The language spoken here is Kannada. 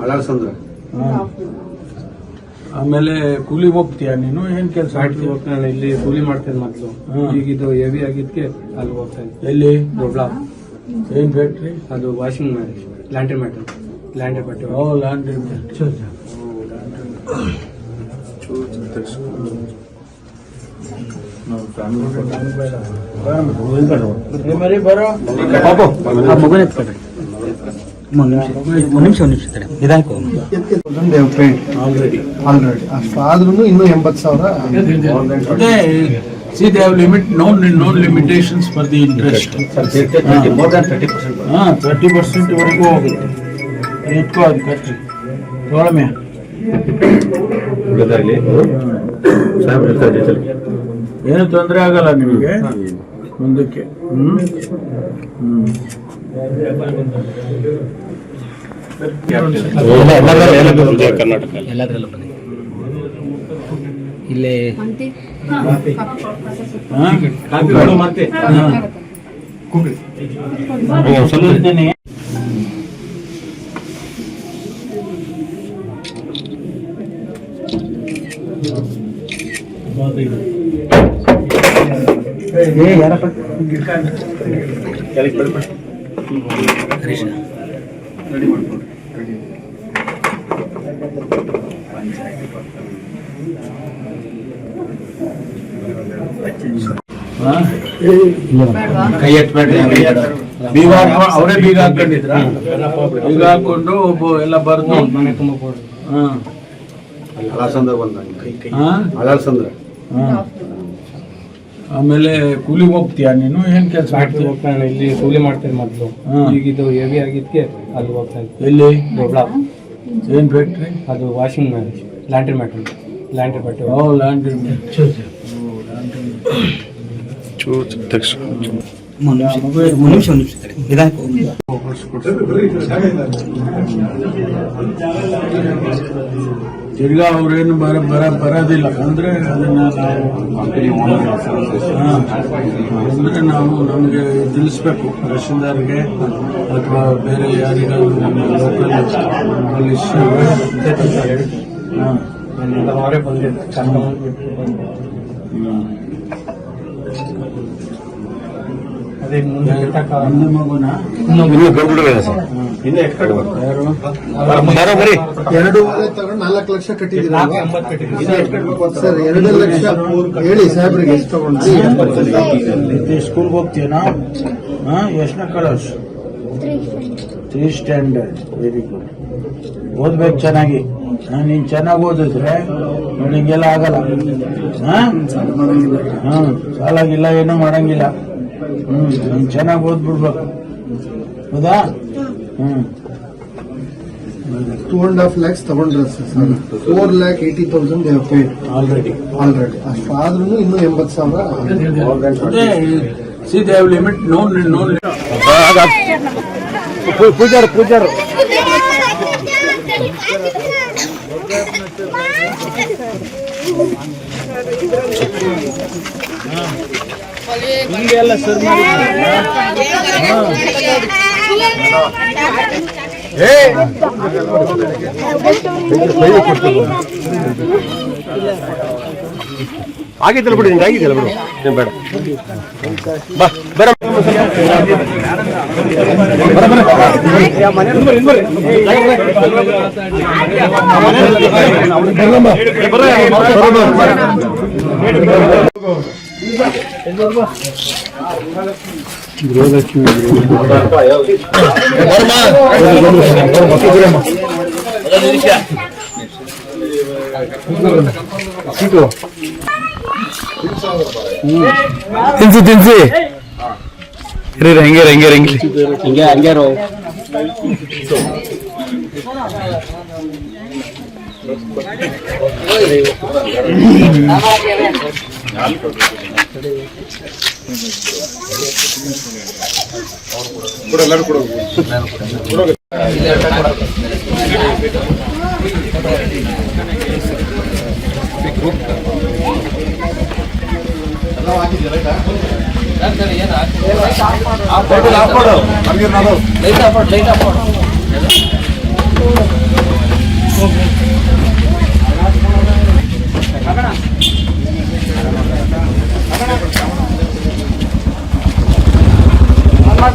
ಅಳಸಂದ್ರ. ಆಮೇಲೆ ಕೂಲಿಗೆ ಹೋಗ್ತೀಯ ನೀನು? ಏನ್ ಕೆಲಸ ಮಾಡ್ತೀವಿ? ನಾನು ಇಲ್ಲಿ ಕೂಲಿ ಮಾಡ್ತೇನೆ ಮೊದಲು. ಈಗ ಇದು ಹೆವಿ ಆಗಿದ್ದಕ್ಕೆ ಅಲ್ಲಿ ಹೋಗ್ತಾ ಇದ್ದೆ. ಎಲ್ಲಿ? ದೊಡ್ಡ ಏನ್ ಫ್ಯಾಕ್ಟ್ರಿ? ಅದು ವಾಷಿಂಗ್ ಲ್ಯಾಂಡ್ರಿ ಮ್ಯಾಟರ್, ಲ್ಯಾಂಡ್ರಿ ಬಟ್ಟೆ. ಓ ಲ್ಯಾಂಡ್ರಿ. ಬರೋ ಆದ್ರೂ ಇನ್ನೂ 80,000. See, they have no limitations for the interest. More than 30%. 30% ವರೆಗೂ ಹೋಗುತ್ತೆ. ಎತ್ಕೋ ಅದು ಖರ್ಚು ತಗೊಳಮೆ. ಏನು ತೊಂದರೆ ಆಗಲ್ಲ ನಿಮಗೆ ಮುಂದಕ್ಕೆ. ಕರ್ನಾಟಕ ಎಲ್ಲದರಲ್ಲೂ ಬನ್ನಿ. ಇಲ್ಲೇ ಯಾರಪ್ಪ ಹರೀಶ್ ರೆಡಿ ಮಾಡ್ಕೊಂಡು ಕೈ ಎತ್ಬೇಡ್ರಿ. ಬೀಗ ಅವರೇ ಬೀಗ ಹಾಕೊಂಡಿದ್ರ? ಬೀಗ ಹಾಕೊಂಡು ಎಲ್ಲ ಬರ್ದು ಮನೆ ತುಂಬ ಕೊಡ್ರಿ. ಅಳಸಂದ್ರ ಬಂದ ಅಳಸಂದ್ರ. ಆಮೇಲೆ ಕೂಲಿಗೆ ಹೋಗ್ತೀಯ ನೀನು? ಏನ್ ಕೆಲಸ ಮಾಡ್ತೀವಿ? ನಾನು ಇಲ್ಲಿ ಕೂಲಿ ಮಾಡ್ತೇನೆ ಮೊದಲು. ಈಗ ಇದು ಹೆವಿ ಆಗಿದ್ದಕ್ಕೆ ಅಲ್ಲಿ ಹೋಗ್ತಾ ಇದ್ದೆ. ಎಲ್ಲಿ? ದೊಡ್ಡ ಏನ್ ಫ್ಯಾಕ್ಟ್ರಿ? ಅದು ವಾಷಿಂಗ್ ಲ್ಯಾಂಡ್ರಿ ಮ್ಯಾಟರ್, ಲ್ಯಾಂಡ್ರಿ ಬಟ್ಟೆ. ಓ ಲ್ಯಾಂಡ್ರಿ. ತಿರ್ಗಾ ಅವ್ರೇನು ಬರೋದಿಲ್ಲ ಅಂದ್ರೆ ಅದನ್ನ ಅಂದ್ರೆ ನಾವು ನಮಗೆ ತಿಳಿಸ್ಬೇಕು ತಹಶೀಲ್ದಾರ್ಗೆ ಅಥವಾ ಬೇರೆ ಯಾರಿಗಾದ್ರು ನಮ್ಮ ಲೋಕಲ್ ಪೊಲೀಸ್. ಅವರೇ ಬಂದಿದ್ದು ಅದೇ ಮುಂದೆ ನನ್ನ ಮಗುನ ಎರಡೂವರೆ ತಗೊಂಡು 4 ಲಕ್ಷ ಕಟ್ಟಿದ್ದೀರಿ ಸರ್. 2 ಲಕ್ಷ ಹೇಳಿ ಸಾಹೇಬ್ರಿಗೆ ಎಷ್ಟು ತಗೊಂಡ್ರಿ? ಸ್ಕೂಲ್ಗೆ ಹೋಗ್ತೀಯನಾ? ಎಷ್ಟನೇ ಕ್ಲಾಸ್? 3 ಸ್ಟ್ಯಾಂಡರ್ಡ್. Very good. ಓದ್ಬೇಕು ಚೆನ್ನಾಗಿ. ನೀನ್ ಚೆನ್ನಾಗಿ ಓದಿದ್ರೆ ನಿನಗೆಲ್ಲ ಆಗಲ್ಲ. ಸಾಲಾಗಿಲ್ಲ, ಏನೂ ಮಾಡಂಗಿಲ್ಲ. ನೀನ್ ಚೆನ್ನಾಗಿ ಓದ್ಬಿಡ್ಬೇಕು. ಹೌದಾ? 2.5 lakhs ತಗೊಂಡ್ರೆ sir. 4,80,000 they have paid already. ಅಷ್ಟು ಆದ್ರೂ ಇನ್ನೂ 80,000. See, they have limit. No. ಪೂಜಾರು ಹಿಂಗೆಲ್ಲ ಸರ್ ಮಾಡಿ. ಆಗಿದ್ದಲ್ಲ ಬಿಡಿ, ನಿಂಗೆ ಆಗಿದ್ದಲ್ಲ ಬಿಡು, ನೀನು ಬೇಡ ಬಾ ಬರ ತಿನ್ಸಿ ಹಂಗ್ಯಾರೋ ಲೈಟ್ ಬಾ